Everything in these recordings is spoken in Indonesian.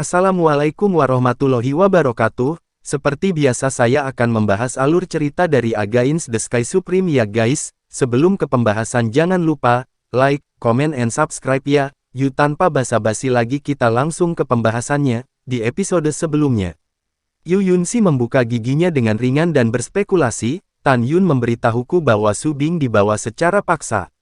Assalamualaikum warahmatullahi wabarakatuh. Seperti biasa saya akan membahas alur cerita dari Against the Sky Supreme ya guys. Sebelum ke pembahasan jangan lupa, like, comment and subscribe ya. Yuk tanpa basa-basi lagi kita langsung ke pembahasannya. Di episode sebelumnya, Yu Yunxi membuka giginya dengan ringan dan berspekulasi. Tan Yun memberitahuku bahwa Su Bing dibawa secara paksa.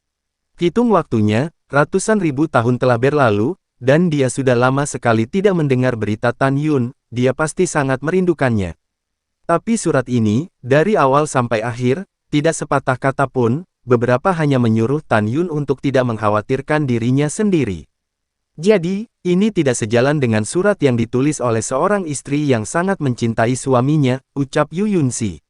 Hitung waktunya, ratusan ribu tahun telah berlalu, dan dia sudah lama sekali tidak mendengar berita Tan Yun, dia pasti sangat merindukannya. Tapi surat ini, dari awal sampai akhir, tidak sepatah kata pun, beberapa hanya menyuruh Tan Yun untuk tidak mengkhawatirkan dirinya sendiri. Jadi, ini tidak sejalan dengan surat yang ditulis oleh seorang istri yang sangat mencintai suaminya, ucap Yu Yunxi.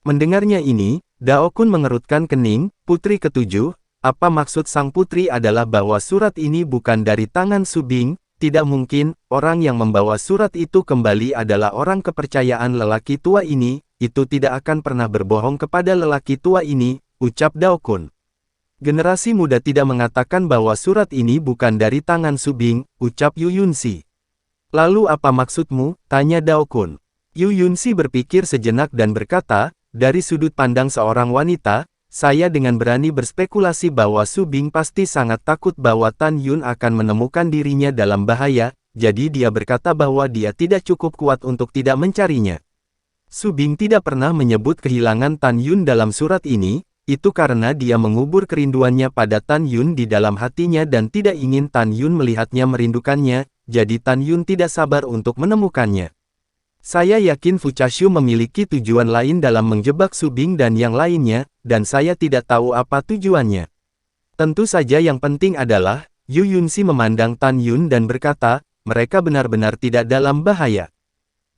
Mendengarnya ini, Dao Kun mengerutkan kening, putri ketujuh. Apa maksud sang putri adalah bahwa surat ini bukan dari tangan Su Bing? Tidak mungkin, orang yang membawa surat itu kembali adalah orang kepercayaan lelaki tua ini, itu tidak akan pernah berbohong kepada lelaki tua ini, ucap Dao Kun. Generasi muda tidak mengatakan bahwa surat ini bukan dari tangan Su Bing, ucap Yu Yunxi. Lalu apa maksudmu? Tanya Dao Kun. Yu Yunxi berpikir sejenak dan berkata, dari sudut pandang seorang wanita, saya dengan berani berspekulasi bahwa Su Bing pasti sangat takut bahwa Tan Yun akan menemukan dirinya dalam bahaya, jadi dia berkata bahwa dia tidak cukup kuat untuk tidak mencarinya. Su Bing tidak pernah menyebut kehilangan Tan Yun dalam surat ini, itu karena dia mengubur kerinduannya pada Tan Yun di dalam hatinya dan tidak ingin Tan Yun melihatnya merindukannya, jadi Tan Yun tidak sabar untuk menemukannya. Saya yakin Fu Chashu memiliki tujuan lain dalam menjebak Su Bing dan yang lainnya, dan saya tidak tahu apa tujuannya. Tentu saja yang penting adalah, Yu Yunxi memandang Tan Yun dan berkata, mereka benar-benar tidak dalam bahaya.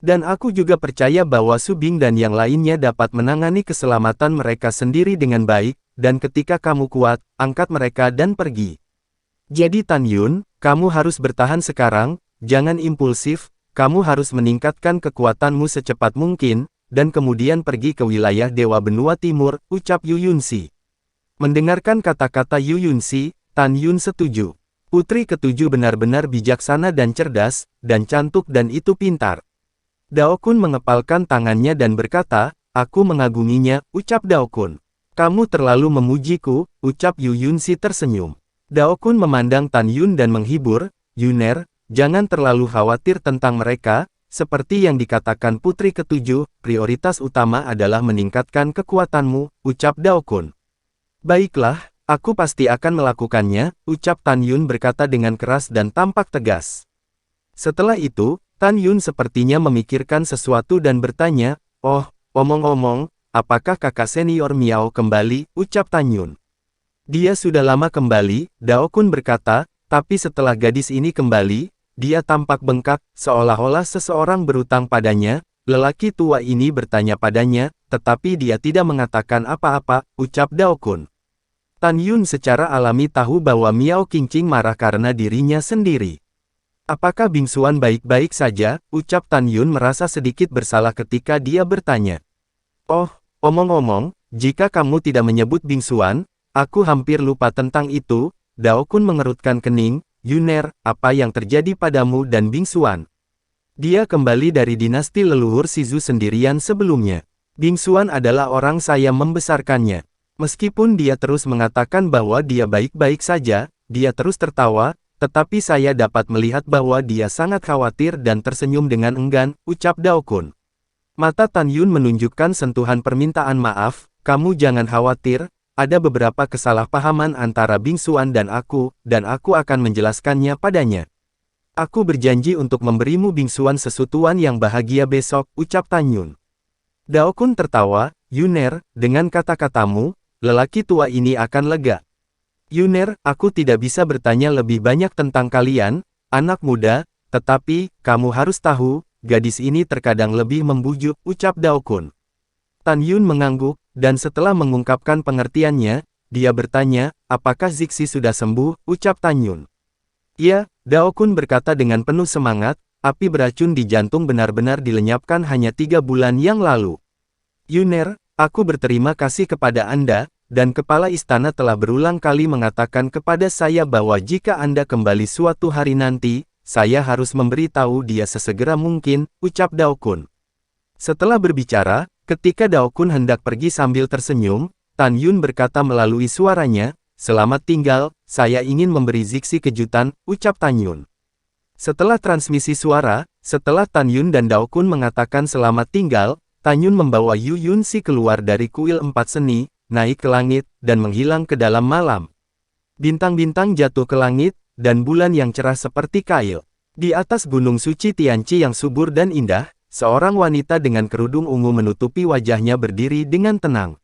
Dan aku juga percaya bahwa Su Bing dan yang lainnya dapat menangani keselamatan mereka sendiri dengan baik, dan ketika kamu kuat, angkat mereka dan pergi. Jadi Tan Yun, kamu harus bertahan sekarang, jangan impulsif. Kamu harus meningkatkan kekuatanmu secepat mungkin, dan kemudian pergi ke wilayah Dewa Benua Timur, ucap Yu Yunxi. Mendengarkan kata-kata Yu Yunxi, Tan Yun setuju. Putri ketujuh benar-benar bijaksana dan cerdas, dan cantik dan itu pintar. Dao Kun mengepalkan tangannya dan berkata, aku mengaguminya, ucap Dao Kun. Kamu terlalu memujiku, ucap Yu Yunxi tersenyum. Dao Kun memandang Tan Yun dan menghibur, Yuner, jangan terlalu khawatir tentang mereka, seperti yang dikatakan putri ketujuh, prioritas utama adalah meningkatkan kekuatanmu, ucap Dao Kun. Baiklah, aku pasti akan melakukannya, ucap Tan Yun berkata dengan keras dan tampak tegas. Setelah itu, Tan Yun sepertinya memikirkan sesuatu dan bertanya, oh, omong-omong, apakah kakak senior Miao kembali, ucap Tan Yun. Dia sudah lama kembali, Dao Kun berkata, tapi setelah gadis ini kembali, dia tampak bengkak, seolah-olah seseorang berutang padanya. Lelaki tua ini bertanya padanya, tetapi dia tidak mengatakan apa-apa, ucap Dao Kun. Tan Yun secara alami tahu bahwa Miao Qingqing marah karena dirinya sendiri. Apakah bingsuan baik-baik saja, ucap Tan Yun merasa sedikit bersalah ketika dia bertanya. Oh, omong-omong, jika kamu tidak menyebut bingsuan, aku hampir lupa tentang itu. Dao Kun mengerutkan kening. Yuner, apa yang terjadi padamu dan bingsuan? Dia kembali dari dinasti leluhur Shizu sendirian sebelumnya. Bingsuan adalah orang saya membesarkannya. Meskipun dia terus mengatakan bahwa dia baik-baik saja, dia terus tertawa, tetapi saya dapat melihat bahwa dia sangat khawatir dan tersenyum dengan enggan, ucap Dao Kun. Mata Tan Yun menunjukkan sentuhan permintaan maaf, kamu jangan khawatir. Ada beberapa kesalahpahaman antara bingsuan dan aku akan menjelaskannya padanya. Aku berjanji untuk memberimu bingsuan sesutuan yang bahagia besok, ucap Tan Yun. Dao Kun tertawa, Yuner, dengan kata-katamu, lelaki tua ini akan lega. Yuner, aku tidak bisa bertanya lebih banyak tentang kalian, anak muda, tetapi, kamu harus tahu, gadis ini terkadang lebih membujuk, ucap Dao Kun. Tan Yun mengangguk, dan setelah mengungkapkan pengertiannya, dia bertanya, apakah Zixi sudah sembuh, ucap Tan Yun. Iya, Dao Kun berkata dengan penuh semangat, api beracun di jantung benar-benar dilenyapkan hanya 3 bulan yang lalu. Yuner, aku berterima kasih kepada Anda, dan kepala istana telah berulang kali mengatakan kepada saya bahwa jika Anda kembali suatu hari nanti, saya harus memberitahu dia sesegera mungkin, ucap Dao Kun. Setelah berbicara, ketika Dao Kun hendak pergi sambil tersenyum, Tan Yun berkata melalui suaranya, "Selamat tinggal, saya ingin memberi Zixi kejutan," ucap Tan Yun. Setelah transmisi suara, setelah Tan Yun dan Dao Kun mengatakan selamat tinggal, Tan Yun membawa Yu Yunxi keluar dari kuil empat seni, naik ke langit, dan menghilang ke dalam malam. Bintang-bintang jatuh ke langit, dan bulan yang cerah seperti kail. Di atas gunung suci Tianqi yang subur dan indah, seorang wanita dengan kerudung ungu menutupi wajahnya berdiri dengan tenang.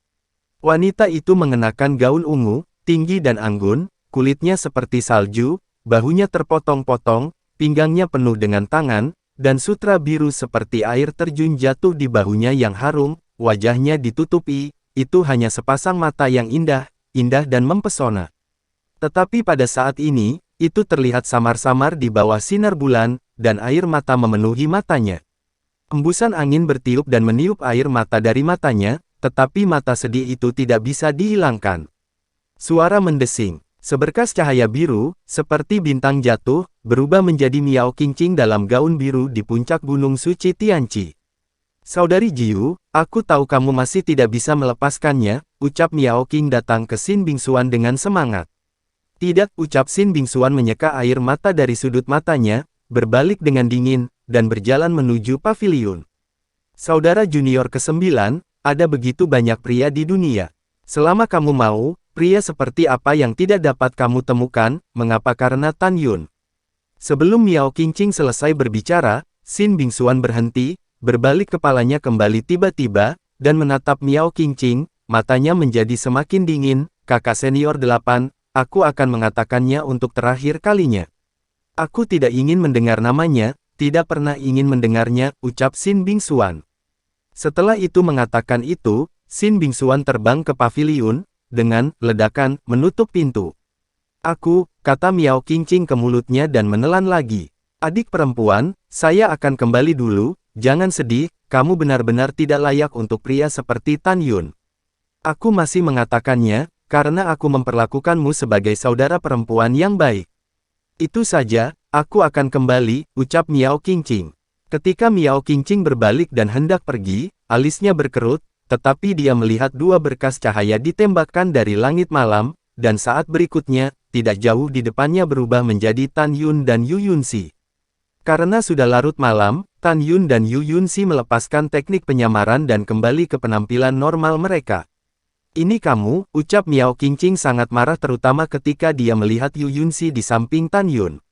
Wanita itu mengenakan gaun ungu, tinggi dan anggun, kulitnya seperti salju, bahunya terpotong-potong, pinggangnya penuh dengan tangan, dan sutra biru seperti air terjun jatuh di bahunya yang harum, wajahnya ditutupi, itu hanya sepasang mata yang indah, indah dan mempesona. Tetapi pada saat ini, itu terlihat samar-samar di bawah sinar bulan, dan air mata memenuhi matanya. Embusan angin bertiup dan meniup air mata dari matanya, tetapi mata sedih itu tidak bisa dihilangkan. Suara mendesing. Seberkas cahaya biru, seperti bintang jatuh, berubah menjadi Miao Qingqing dalam gaun biru di puncak gunung suci Tianqi. "Saudari Jiu, aku tahu kamu masih tidak bisa melepaskannya," ucap Miao Qing datang ke Xin Bingxuan dengan semangat. "Tidak," ucap Xin Bingxuan menyeka air mata dari sudut matanya, berbalik dengan dingin, dan berjalan menuju paviliun. "Saudara junior ke-9, ada begitu banyak pria di dunia. Selama kamu mau, pria seperti apa yang tidak dapat kamu temukan, mengapa?" Karena Tan Yun. Sebelum Miao Qingqing selesai berbicara, Xin Bingxuan berhenti, berbalik kepalanya kembali tiba-tiba, dan menatap Miao Qingqing, matanya menjadi semakin dingin. "Kakak senior 8, aku akan mengatakannya untuk terakhir kalinya. Aku tidak ingin mendengar namanya, tidak pernah ingin mendengarnya," ucap Xin Bingxuan. Setelah itu mengatakan itu, Xin Bingxuan terbang ke paviliun, dengan ledakan menutup pintu. "Aku," kata Miao Qingqing ke mulutnya dan menelan lagi. "Adik perempuan, saya akan kembali dulu, jangan sedih, kamu benar-benar tidak layak untuk pria seperti Tan Yun. Aku masih mengatakannya, karena aku memperlakukanmu sebagai saudara perempuan yang baik. Itu saja, aku akan kembali," ucap Miao Qingqing. Ketika Miao Qingqing berbalik dan hendak pergi, alisnya berkerut, tetapi dia melihat dua berkas cahaya ditembakkan dari langit malam, dan saat berikutnya, tidak jauh di depannya berubah menjadi Tan Yun dan Yu Yunxi. Karena sudah larut malam, Tan Yun dan Yu Yunxi melepaskan teknik penyamaran dan kembali ke penampilan normal mereka. "Ini kamu," ucap Miao Qingqing sangat marah terutama ketika dia melihat Yu Yunxi di samping Tan Yun.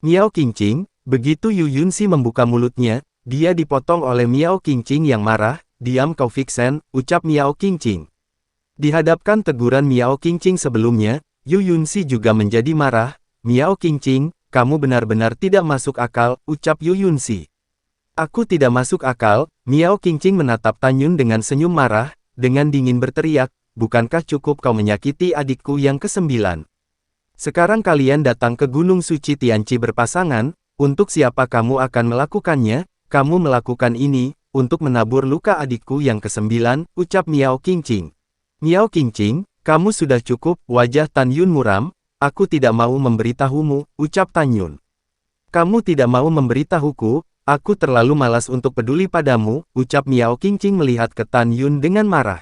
"Miao Qingqing," begitu Yu Yunxi membuka mulutnya, dia dipotong oleh Miao Qingqing yang marah. "Diam kau Vixen," ucap Miao Qingqing. Dihadapkan teguran Miao Qingqing sebelumnya, Yu Yunxi juga menjadi marah. "Miao Qingqing, kamu benar-benar tidak masuk akal," ucap Yu Yunxi. "Aku tidak masuk akal," Miao Qingqing menatap Tan Yun dengan senyum marah, dengan dingin berteriak, "Bukankah cukup kau menyakiti adikku yang ke-9? Sekarang kalian datang ke Gunung Suci Tianqi berpasangan, untuk siapa kamu akan melakukannya? Kamu melakukan ini, untuk menabur luka adikku yang ke-9, ucap Miao Qingqing. "Miao Qingqing, kamu sudah cukup," wajah Tan Yun muram, "aku tidak mau memberitahumu," ucap Tan Yun. "Kamu tidak mau memberitahuku, aku terlalu malas untuk peduli padamu," ucap Miao Qingqing melihat ke Tan Yun dengan marah.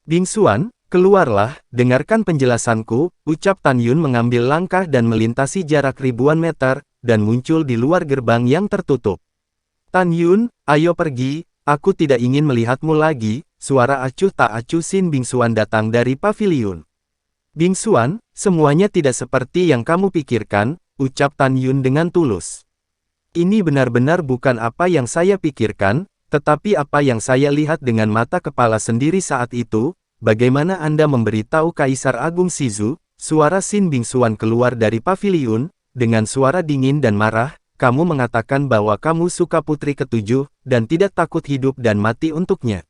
"Bingxuan, keluarlah, dengarkan penjelasanku," ucap Tan Yun mengambil langkah dan melintasi jarak ribuan meter, dan muncul di luar gerbang yang tertutup. "Tan Yun, ayo pergi, aku tidak ingin melihatmu lagi," suara acuh tak acuh Xin Bingxuan datang dari paviliun. "Bingxuan, semuanya tidak seperti yang kamu pikirkan," ucap Tan Yun dengan tulus. "Ini benar-benar bukan apa yang saya pikirkan, tetapi apa yang saya lihat dengan mata kepala sendiri saat itu. Bagaimana Anda memberitahu Kaisar Agung Shizu?" Suara Xin Bingxuan keluar dari paviliun, dengan suara dingin dan marah. "Kamu mengatakan bahwa kamu suka putri ke-7, dan tidak takut hidup dan mati untuknya.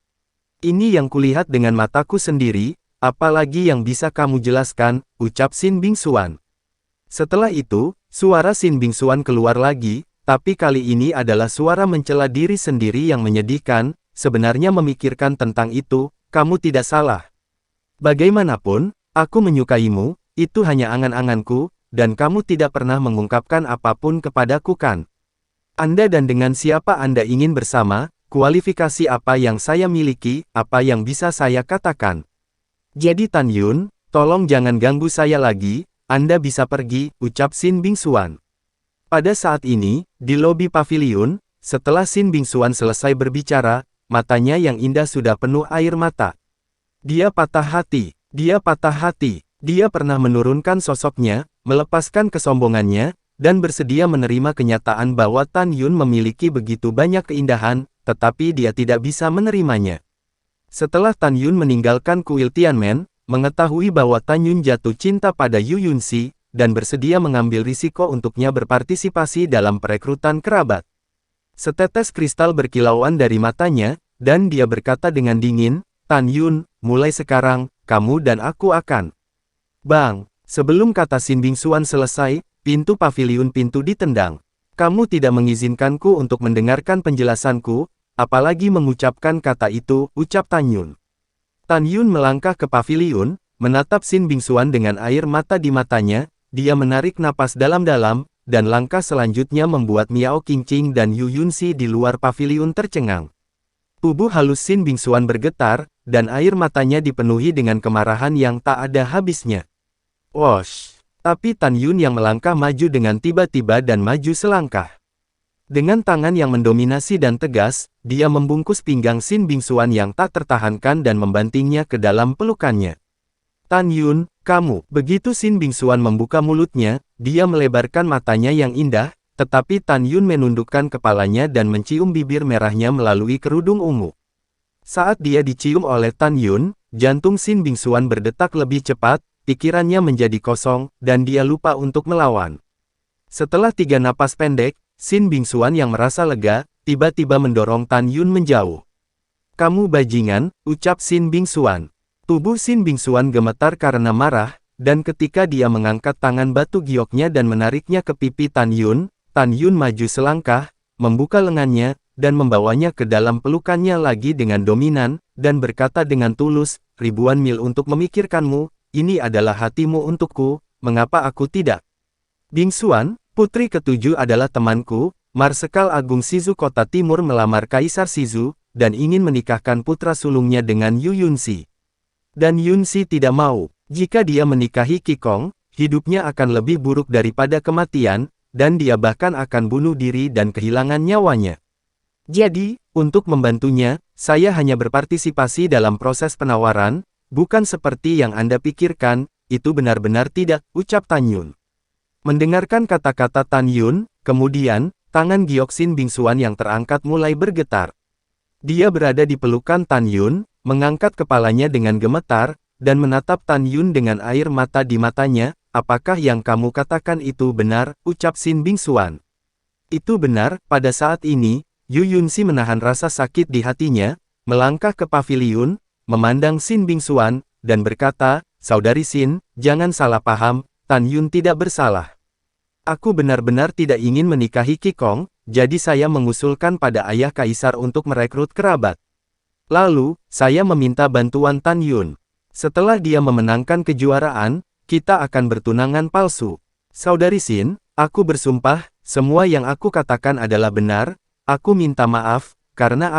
Ini yang kulihat dengan mataku sendiri, apalagi yang bisa kamu jelaskan," ucap Xin Bingxuan. Setelah itu, suara Xin Bingxuan keluar lagi, tapi kali ini adalah suara mencela diri sendiri yang menyedihkan. "Sebenarnya memikirkan tentang itu, kamu tidak salah. Bagaimanapun, aku menyukaimu, itu hanya angan-anganku, dan kamu tidak pernah mengungkapkan apapun kepadaku kan? Anda dan dengan siapa Anda ingin bersama, kualifikasi apa yang saya miliki, apa yang bisa saya katakan. Jadi Tan Yun, tolong jangan ganggu saya lagi, Anda bisa pergi, ucap Sin Bingsuan. Pada saat ini, di lobi paviliun, setelah Sin Bingsuan selesai berbicara, matanya yang indah sudah penuh air mata. Dia patah hati, dia patah hati, dia pernah menurunkan sosoknya, melepaskan kesombongannya, dan bersedia menerima kenyataan bahwa Tan Yun memiliki begitu banyak keindahan, tetapi dia tidak bisa menerimanya. Setelah Tan Yun meninggalkan kuil Tianmen, mengetahui bahwa Tan Yun jatuh cinta pada Yu Yunxi, dan bersedia mengambil risiko untuknya berpartisipasi dalam perekrutan kerabat. Setetes kristal berkilauan dari matanya, dan dia berkata dengan dingin, Tan Yun, mulai sekarang, kamu dan aku akan. Bang, sebelum kata Sin Bingsuan selesai, pintu paviliun ditendang. Kamu tidak mengizinkanku untuk mendengarkan penjelasanku, apalagi mengucapkan kata itu, ucap Tan Yun. Tan Yun melangkah ke paviliun, menatap Sin Bingsuan dengan air mata di matanya, dia menarik napas dalam-dalam, dan langkah selanjutnya membuat Miao Qingqing dan Yu Yunxi di luar paviliun tercengang. Tubuh halus Sin Bingsuan bergetar, dan air matanya dipenuhi dengan kemarahan yang tak ada habisnya. Wosh! Tapi Tan Yun yang melangkah maju dengan tiba-tiba dan maju selangkah. Dengan tangan yang mendominasi dan tegas, dia membungkus pinggang Sin Bingsuan yang tak tertahankan dan membantingnya ke dalam pelukannya. Tan Yun, kamu, begitu Sin Bingsuan membuka mulutnya, dia melebarkan matanya yang indah, tetapi Tan Yun menundukkan kepalanya dan mencium bibir merahnya melalui kerudung ungu. Saat dia dicium oleh Tan Yun, jantung Sin Bingsuan berdetak lebih cepat, pikirannya menjadi kosong, dan dia lupa untuk melawan. Setelah 3 napas pendek, Sin Bingsuan yang merasa lega, tiba-tiba mendorong Tan Yun menjauh. Kamu bajingan, ucap Sin Bingsuan. Tubuh Sin Bingsuan gemetar karena marah, dan ketika dia mengangkat tangan batu gioknya dan menariknya ke pipi Tan Yun maju selangkah, membuka lengannya, dan membawanya ke dalam pelukannya lagi dengan dominan, dan berkata dengan tulus, ribuan mil untuk memikirkanmu, ini adalah hatimu untukku, mengapa aku tidak? Bingsuan, putri ketujuh adalah temanku, Marsekal Agung Shizu Kota Timur melamar Kaisar Shizu, dan ingin menikahkan putra sulungnya dengan Yu Yunxi. Dan Yunxi tidak mau. Jika dia menikahi Qikong, hidupnya akan lebih buruk daripada kematian, dan dia bahkan akan bunuh diri dan kehilangan nyawanya. Jadi, untuk membantunya, saya hanya berpartisipasi dalam proses penawaran, bukan seperti yang Anda pikirkan, itu benar-benar tidak, ucap Tan Yun. Mendengarkan kata-kata Tan Yun, kemudian, tangan giok Sin Bingsuan yang terangkat mulai bergetar. Dia berada di pelukan Tan Yun, mengangkat kepalanya dengan gemetar, dan menatap Tan Yun dengan air mata di matanya, apakah yang kamu katakan itu benar, ucap Sin Bingsuan. Itu benar, pada saat ini, Yu Yunxi menahan rasa sakit di hatinya, melangkah ke paviliun, memandang Sin Bingsuan, dan berkata, Saudari Sin, jangan salah paham, Tan Yun tidak bersalah. Aku benar-benar tidak ingin menikahi Qikong, jadi saya mengusulkan pada ayah kaisar untuk merekrut kerabat. Lalu, saya meminta bantuan Tan Yun. Setelah dia memenangkan kejuaraan, kita akan bertunangan palsu. Saudari Sin, aku bersumpah, semua yang aku katakan adalah benar, aku minta maaf, karena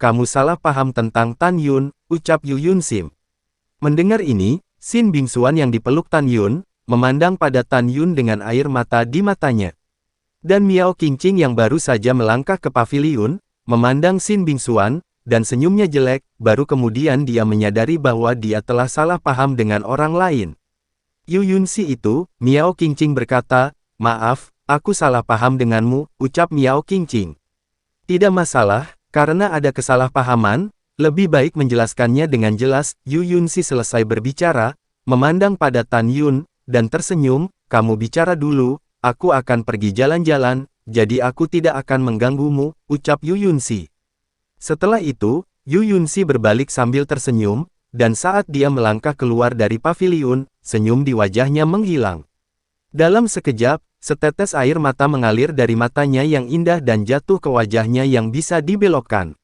kamu salah paham tentang Tan Yun, ucap Yu Yunxi. Mendengar ini, Sin Bingsuan yang dipeluk Tan Yun, memandang pada Tan Yun dengan air mata di matanya. Dan Miao Qingqing yang baru saja melangkah ke paviliun, memandang Sin Bingsuan, dan senyumnya jelek, baru kemudian dia menyadari bahwa dia telah salah paham dengan orang lain. Yu Yunxi itu, Miao Qingqing berkata, maaf, aku salah paham denganmu, ucap Miao Qingqing. Tidak masalah, karena ada kesalahpahaman, lebih baik menjelaskannya dengan jelas. Yu Yunxi selesai berbicara, memandang pada Tan Yun, dan tersenyum, kamu bicara dulu, aku akan pergi jalan-jalan, jadi aku tidak akan mengganggumu, ucap Yu Yunxi. Setelah itu, Yu Yunxi berbalik sambil tersenyum, dan saat dia melangkah keluar dari paviliun, senyum di wajahnya menghilang. Dalam sekejap, setetes air mata mengalir dari matanya yang indah dan jatuh ke wajahnya yang bisa dibelokkan.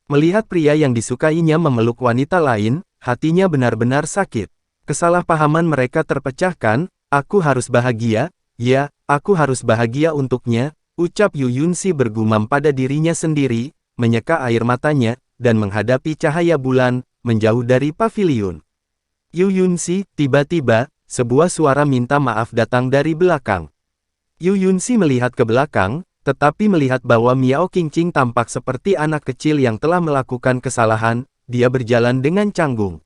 Melihat pria yang disukainya memeluk wanita lain, hatinya benar-benar sakit. Kesalahpahaman mereka terpecahkan, Aku harus bahagia, ya, aku harus bahagia untuknya, ucap Yu Yunxi bergumam pada dirinya sendiri, menyeka air matanya, dan menghadapi cahaya bulan, menjauh dari paviliun. Yu Yunxi, tiba-tiba, sebuah suara minta maaf datang dari belakang. Yu Yunxi melihat ke belakang, tetapi melihat bahwa Miao Qingqing tampak seperti anak kecil yang telah melakukan kesalahan, dia berjalan dengan canggung.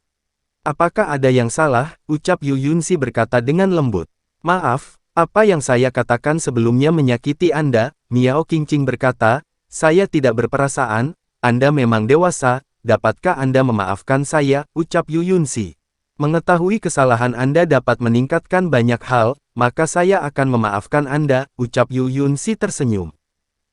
Apakah ada yang salah? Ucap Yu Yunxi berkata dengan lembut. Maaf, apa yang saya katakan sebelumnya menyakiti Anda, Miao Qingqing berkata, saya tidak berperasaan, Anda memang dewasa, dapatkah Anda memaafkan saya, ucap Yu Yunxi. Mengetahui kesalahan Anda dapat meningkatkan banyak hal, maka saya akan memaafkan Anda, ucap Yu Yunxi tersenyum.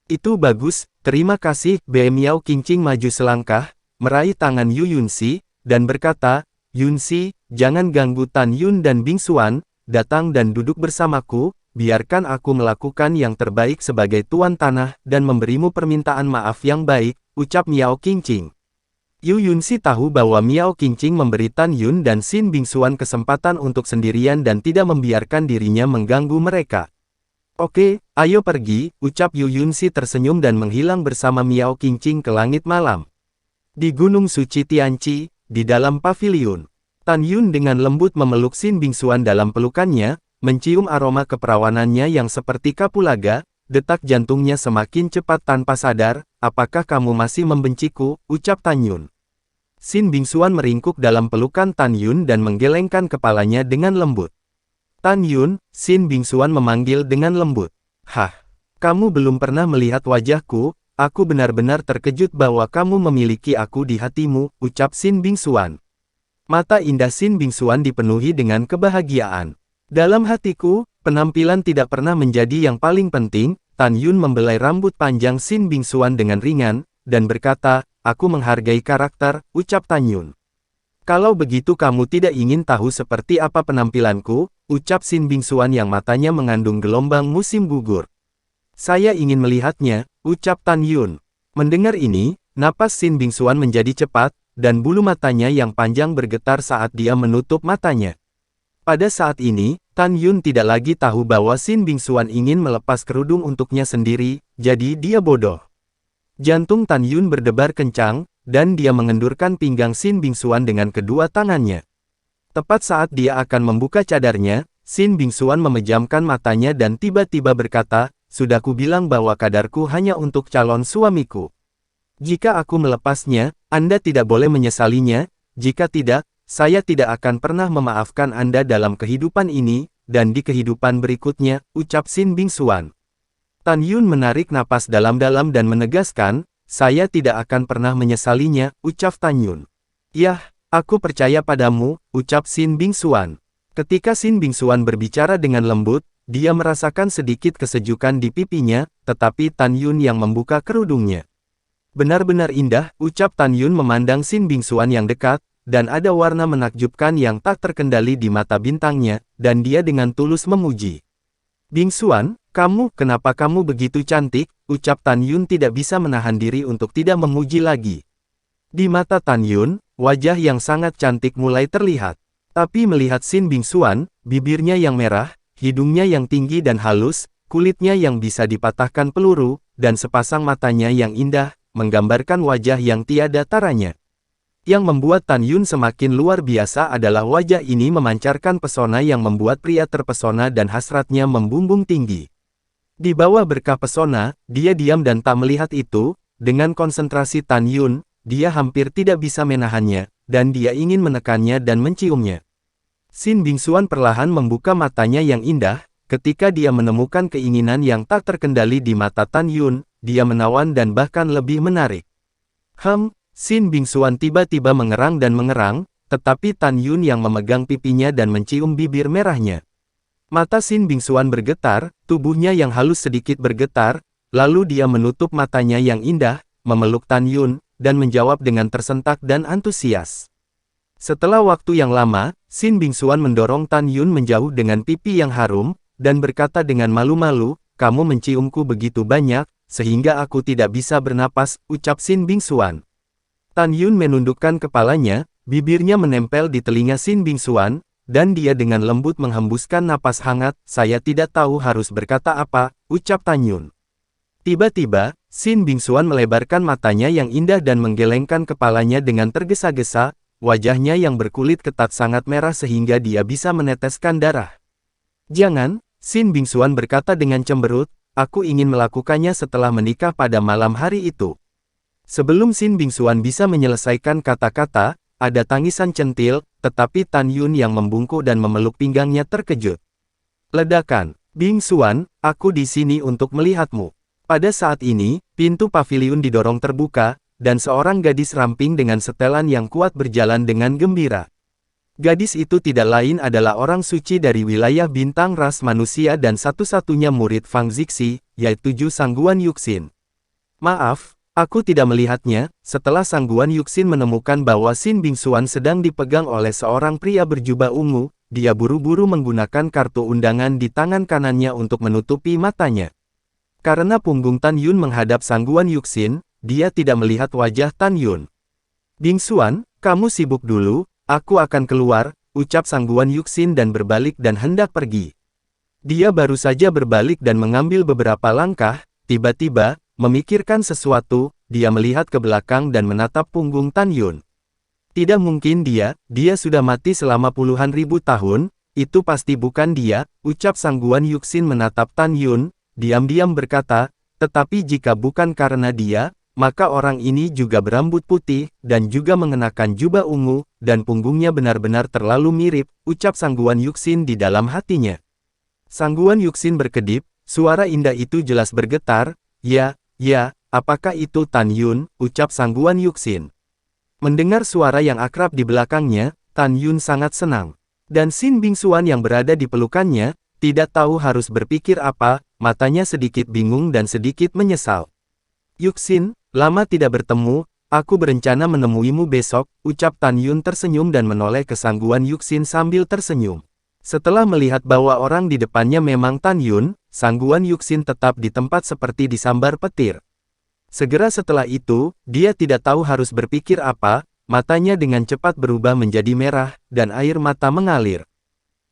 Itu bagus, terima kasih, Miao Qingqing maju selangkah, meraih tangan Yu Yunxi, dan berkata, Yunxi, jangan ganggu Tan Yun dan Bingxuan, datang dan duduk bersamaku, biarkan aku melakukan yang terbaik sebagai tuan tanah dan memberimu permintaan maaf yang baik, ucap Miao Qingqing. Yu Yunxi tahu bahwa Miao Qingqing memberi Tan Yun dan Xin Bingxuan kesempatan untuk sendirian dan tidak membiarkan dirinya mengganggu mereka. Oke, ayo pergi, ucap Yu Yunxi tersenyum dan menghilang bersama Miao Qingqing ke langit malam. Di Gunung Suci Tianqi, di dalam paviliun, Tan Yun dengan lembut memeluk Xin Bingxuan dalam pelukannya, mencium aroma keperawanannya yang seperti kapulaga, detak jantungnya semakin cepat tanpa sadar, apakah kamu masih membenciku, ucap Tan Yun. Xin Bingxuan meringkuk dalam pelukan Tan Yun dan menggelengkan kepalanya dengan lembut. Tan Yun, Xin Bingxuan memanggil dengan lembut. Hah, kamu belum pernah melihat wajahku, aku benar-benar terkejut bahwa kamu memiliki aku di hatimu, ucap Xin Bingxuan. Mata indah Xin Bingxuan dipenuhi dengan kebahagiaan. Dalam hatiku, penampilan tidak pernah menjadi yang paling penting, Tan Yun membelai rambut panjang Xin Bingxuan dengan ringan, dan berkata, aku menghargai karakter, ucap Tan Yun. Kalau begitu kamu tidak ingin tahu seperti apa penampilanku, ucap Xin Bingxuan yang matanya mengandung gelombang musim gugur. Saya ingin melihatnya, ucap Tan Yun. Mendengar ini, napas Xin Bingxuan menjadi cepat, dan bulu matanya yang panjang bergetar saat dia menutup matanya. Pada saat ini, Tan Yun tidak lagi tahu bahwa Xin Bingxuan ingin melepas kerudung untuknya sendiri, jadi dia bodoh. Jantung Tan Yun berdebar kencang, dan dia mengendurkan pinggang Xin Bingxuan dengan kedua tangannya. Tepat saat dia akan membuka cadarnya, Xin Bingxuan memejamkan matanya dan tiba-tiba berkata, sudah kubilang bahwa kadarku hanya untuk calon suamiku. Jika aku melepasnya, Anda tidak boleh menyesalinya, jika tidak, saya tidak akan pernah memaafkan Anda dalam kehidupan ini, dan di kehidupan berikutnya, ucap Xin Bingxuan. Tan Yun menarik napas dalam-dalam dan menegaskan, saya tidak akan pernah menyesalinya, ucap Tan Yun. Yah, aku percaya padamu, ucap Xin Bingxuan. Ketika Xin Bingxuan berbicara dengan lembut, dia merasakan sedikit kesejukan di pipinya, tetapi Tan Yun yang membuka kerudungnya. Benar-benar indah, ucap Tan Yun memandang Xin Bingxuan yang dekat, dan ada warna menakjubkan yang tak terkendali di mata bintangnya, dan dia dengan tulus memuji. Bingxuan, kenapa kamu begitu cantik, ucap Tan Yun tidak bisa menahan diri untuk tidak memuji lagi. Di mata Tan Yun, wajah yang sangat cantik mulai terlihat. Tapi melihat Xin Bingxuan, bibirnya yang merah, hidungnya yang tinggi dan halus, kulitnya yang bisa dipatahkan peluru, dan sepasang matanya yang indah, menggambarkan wajah yang tiada taranya. Yang membuat Tan Yun semakin luar biasa adalah wajah ini memancarkan pesona yang membuat pria terpesona dan hasratnya membumbung tinggi. Di bawah berkah pesona, dia diam dan tak melihat itu, dengan konsentrasi Tan Yun, dia hampir tidak bisa menahannya, dan dia ingin menekannya dan menciumnya. Xin Bingxuan perlahan membuka matanya yang indah, ketika dia menemukan keinginan yang tak terkendali di mata Tan Yun, dia menawan dan bahkan lebih menarik. Xin Bingxuan tiba-tiba mengerang dan mengerang, tetapi Tan Yun yang memegang pipinya dan mencium bibir merahnya. Mata Xin Bingxuan bergetar, tubuhnya yang halus sedikit bergetar, lalu dia menutup matanya yang indah, memeluk Tan Yun, dan menjawab dengan tersentak dan antusias. Setelah waktu yang lama, Xin Bingxuan mendorong Tan Yun menjauh dengan pipi yang harum, dan berkata dengan malu-malu, kamu menciumku begitu banyak, sehingga aku tidak bisa bernapas, ucap Xin Bingxuan. Tan Yun menundukkan kepalanya, bibirnya menempel di telinga Xin Bingxuan, dan dia dengan lembut menghembuskan napas hangat. Saya tidak tahu harus berkata apa, ucap Tan Yun. Tiba-tiba, Xin Bingxuan melebarkan matanya yang indah dan menggelengkan kepalanya dengan tergesa-gesa, wajahnya yang berkulit ketat sangat merah sehingga dia bisa meneteskan darah. Jangan, Xin Bingxuan berkata dengan cemberut, aku ingin melakukannya setelah menikah pada malam hari itu. Sebelum Xin Bingxuan bisa menyelesaikan kata-kata, ada tangisan centil, tetapi Tan Yun yang membungkuk dan memeluk pinggangnya terkejut. Ledakan, Bingxuan, aku di sini untuk melihatmu. Pada saat ini, pintu paviliun didorong terbuka, dan seorang gadis ramping dengan setelan yang kuat berjalan dengan gembira. Gadis itu tidak lain adalah orang suci dari wilayah bintang ras manusia dan satu-satunya murid Fang Zixi, yaitu Ju Sangguan Yuxin. Maaf, aku tidak melihatnya. Setelah Sangguan Yuxin menemukan bahwa Xin Bingxuan sedang dipegang oleh seorang pria berjubah ungu, dia buru-buru menggunakan kartu undangan di tangan kanannya untuk menutupi matanya. Karena punggung Tan Yun menghadap Sangguan Yuxin, dia tidak melihat wajah Tan Yun. Bingxuan, kamu sibuk dulu, aku akan keluar, ucap Sangguan Yuxin dan berbalik dan hendak pergi. Dia baru saja berbalik dan mengambil beberapa langkah, tiba-tiba, memikirkan sesuatu, dia melihat ke belakang dan menatap punggung Tan Yun. Tidak mungkin dia sudah mati selama puluhan ribu tahun, itu pasti bukan dia, ucap Sangguan Yuxin menatap Tan Yun, diam-diam berkata, tetapi jika bukan karena dia, maka orang ini juga berambut putih, dan juga mengenakan jubah ungu, dan punggungnya benar-benar terlalu mirip, ucap Sangguan Yuxin di dalam hatinya. Sangguan Yuxin berkedip, suara indah itu jelas bergetar, ya, apakah itu Tan Yun, ucap Sangguan Yuxin. Mendengar suara yang akrab di belakangnya, Tan Yun sangat senang. Dan Xin Bingxuan yang berada di pelukannya, tidak tahu harus berpikir apa, matanya sedikit bingung dan sedikit menyesal. Yuxin, lama tidak bertemu, aku berencana menemuimu besok, ucap Tan Yun tersenyum dan menoleh ke Sangguan Yuxin sambil tersenyum. Setelah melihat bahwa orang di depannya memang Tan Yun, Sangguan Yuxin tetap di tempat seperti disambar petir. Segera setelah itu, dia tidak tahu harus berpikir apa, matanya dengan cepat berubah menjadi merah, dan air mata mengalir.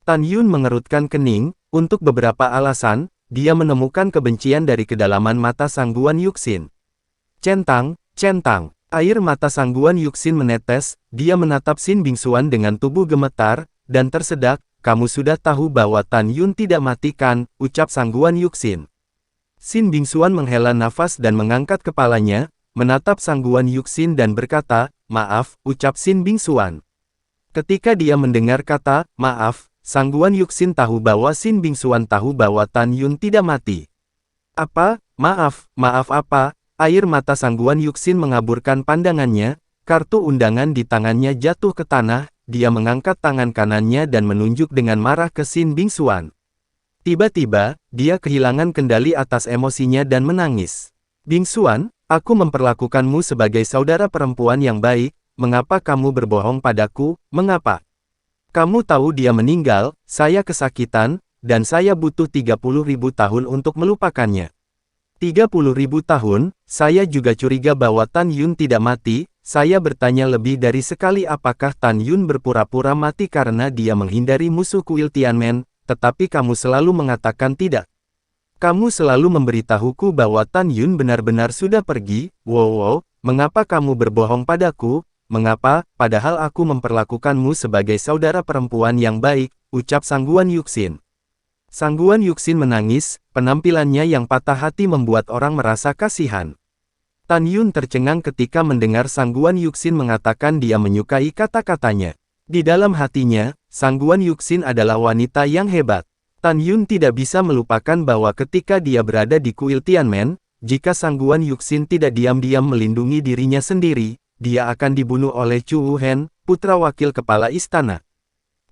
Tan Yun mengerutkan kening, untuk beberapa alasan, dia menemukan kebencian dari kedalaman mata Sangguan Yuxin. Centang, air mata Sangguan Yuxin menetes, dia menatap Xin Bingxuan dengan tubuh gemetar, dan tersedak, kamu sudah tahu bahwa Tan Yun tidak mati kan, ucap Sangguan Yuxin. Xin Bingxuan menghela nafas dan mengangkat kepalanya, menatap Sangguan Yuxin dan berkata, maaf, ucap Xin Bingxuan. Ketika dia mendengar kata, maaf, Sangguan Yuxin tahu bahwa Xin Bingxuan tahu bahwa Tan Yun tidak mati. Apa? Maaf apa? Air mata Sangguan Yuxin mengaburkan pandangannya, kartu undangan di tangannya jatuh ke tanah, dia mengangkat tangan kanannya dan menunjuk dengan marah ke Xin Bingxuan. Tiba-tiba, dia kehilangan kendali atas emosinya dan menangis. Bingxuan, aku memperlakukanmu sebagai saudara perempuan yang baik, mengapa kamu berbohong padaku, mengapa? Kamu tahu dia meninggal, saya kesakitan, dan saya butuh 30.000 tahun untuk melupakannya. 30.000 tahun, saya juga curiga bahwa Tan Yun tidak mati, saya bertanya lebih dari sekali apakah Tan Yun berpura-pura mati karena dia menghindari musuh kuil Tianmen, tetapi kamu selalu mengatakan tidak. Kamu selalu memberitahuku bahwa Tan Yun benar-benar sudah pergi, wow, mengapa kamu berbohong padaku? Mengapa, padahal aku memperlakukanmu sebagai saudara perempuan yang baik, ucap Sangguan Yuxin. Sangguan Yuxin menangis, penampilannya yang patah hati membuat orang merasa kasihan. Tan Yun tercengang ketika mendengar Sangguan Yuxin mengatakan dia menyukai kata-katanya. Di dalam hatinya, Sangguan Yuxin adalah wanita yang hebat. Tan Yun tidak bisa melupakan bahwa ketika dia berada di kuil Tianmen, jika Sangguan Yuxin tidak diam-diam melindungi dirinya sendiri, dia akan dibunuh oleh Chu Wuhen, putra wakil kepala istana.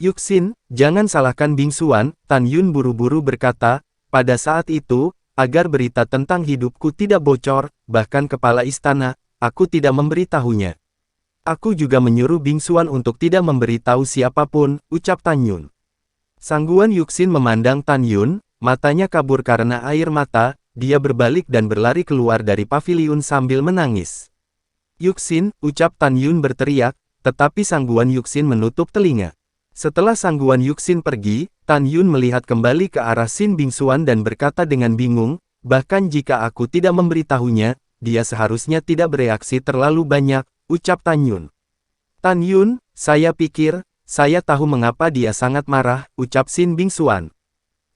Yuxin, jangan salahkan Bingxuan, Tan Yun buru-buru berkata, pada saat itu, agar berita tentang hidupku tidak bocor, bahkan kepala istana, aku tidak memberitahunya. Aku juga menyuruh Bingxuan untuk tidak memberitahu siapapun, ucap Tan Yun. Sangguan Yuxin memandang Tan Yun, matanya kabur karena air mata, dia berbalik dan berlari keluar dari paviliun sambil menangis. Yuxin, ucap Tan Yun berteriak, tetapi Sangguan Yuxin menutup telinga. Setelah Sangguan Yuxin pergi, Tan Yun melihat kembali ke arah Xin Bingxuan dan berkata dengan bingung, bahkan jika aku tidak memberitahunya, dia seharusnya tidak bereaksi terlalu banyak, ucap Tan Yun. Tan Yun, saya pikir, saya tahu mengapa dia sangat marah, ucap Xin Bingxuan.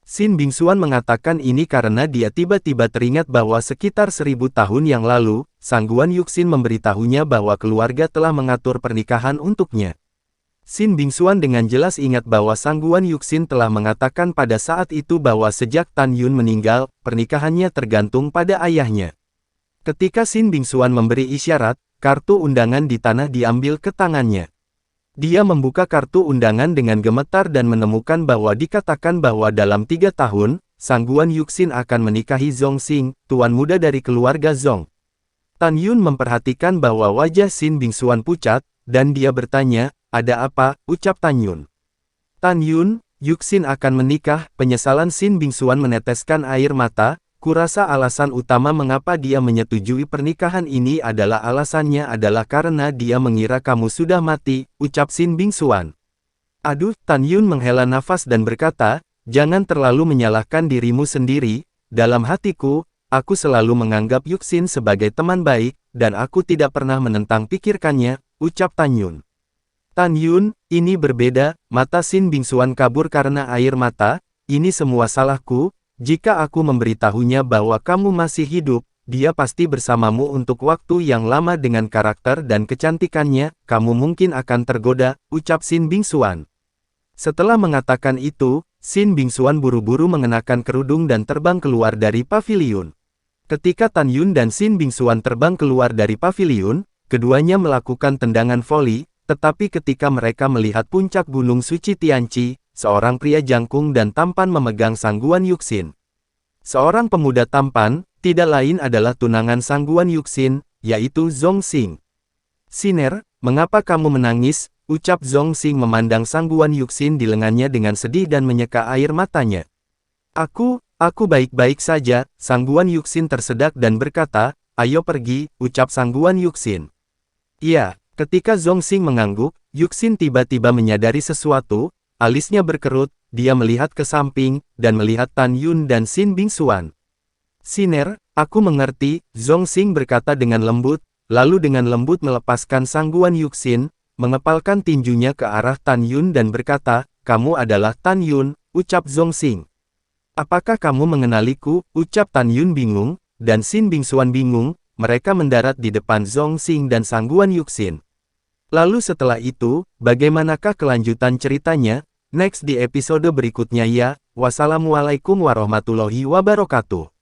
Xin Bingxuan mengatakan ini karena dia tiba-tiba teringat bahwa sekitar 1000 tahun yang lalu, Sangguan Yuxin memberitahunya bahwa keluarga telah mengatur pernikahan untuknya. Xin Bingxuan dengan jelas ingat bahwa Sangguan Yuxin telah mengatakan pada saat itu bahwa sejak Tan Yun meninggal, pernikahannya tergantung pada ayahnya. Ketika Xin Bingxuan memberi isyarat, kartu undangan di tanah diambil ke tangannya. Dia membuka kartu undangan dengan gemetar dan menemukan bahwa dikatakan bahwa dalam 3 tahun, Sangguan Yuxin akan menikahi Zhong Xing, tuan muda dari keluarga Zhong. Tan Yun memperhatikan bahwa wajah Xin Bingxuan pucat, dan dia bertanya, ada apa, ucap Tan Yun. Tan Yun, Yuxin akan menikah, penyesalan Xin Bingxuan meneteskan air mata, kurasa alasan utama mengapa dia menyetujui pernikahan ini adalah alasannya adalah karena dia mengira kamu sudah mati, ucap Xin Bingxuan. Aduh, Tan Yun menghela nafas dan berkata, jangan terlalu menyalahkan dirimu sendiri, dalam hatiku, aku selalu menganggap Yuxin sebagai teman baik, dan aku tidak pernah menentang pikirkannya, ucap Tan Yun. Tan Yun, ini berbeda, mata Xin Bingxuan kabur karena air mata, ini semua salahku. Jika aku memberitahunya bahwa kamu masih hidup, dia pasti bersamamu untuk waktu yang lama dengan karakter dan kecantikannya, kamu mungkin akan tergoda, ucap Xin Bingxuan. Setelah mengatakan itu, Xin Bingxuan buru-buru mengenakan kerudung dan terbang keluar dari paviliun. Ketika Tan Yun dan Xin Bingxuan terbang keluar dari paviliun, keduanya melakukan tendangan voli, tetapi ketika mereka melihat puncak gunung suci Tianqi, seorang pria jangkung dan tampan memegang Sangguan Yuxin. Seorang pemuda tampan, tidak lain adalah tunangan Sangguan Yuxin, yaitu Zhong Xing. Siner, mengapa kamu menangis? Ucap Zhong Xing memandang Sangguan Yuxin di lengannya dengan sedih dan menyeka air matanya. Aku baik-baik saja, Sangguan Yuxin tersedak dan berkata, ayo pergi, ucap Sangguan Yuxin. Iya, ketika Zhong Xing mengangguk, Yuxin tiba-tiba menyadari sesuatu. Alisnya berkerut, dia melihat ke samping, dan melihat Tan Yun dan Xin Bingxuan. Siner, aku mengerti, Zhong Xing berkata dengan lembut, lalu dengan lembut melepaskan Sangguan Yuxin, mengepalkan tinjunya ke arah Tan Yun dan berkata, kamu adalah Tan Yun, ucap Zhong Xing. Apakah kamu mengenaliku, ucap Tan Yun bingung, dan Xin Bingxuan bingung, mereka mendarat di depan Zhong Xing dan Sangguan Yuxin. Lalu setelah itu, bagaimanakah kelanjutan ceritanya? Next di episode berikutnya ya. Wassalamualaikum warahmatullahi wabarakatuh.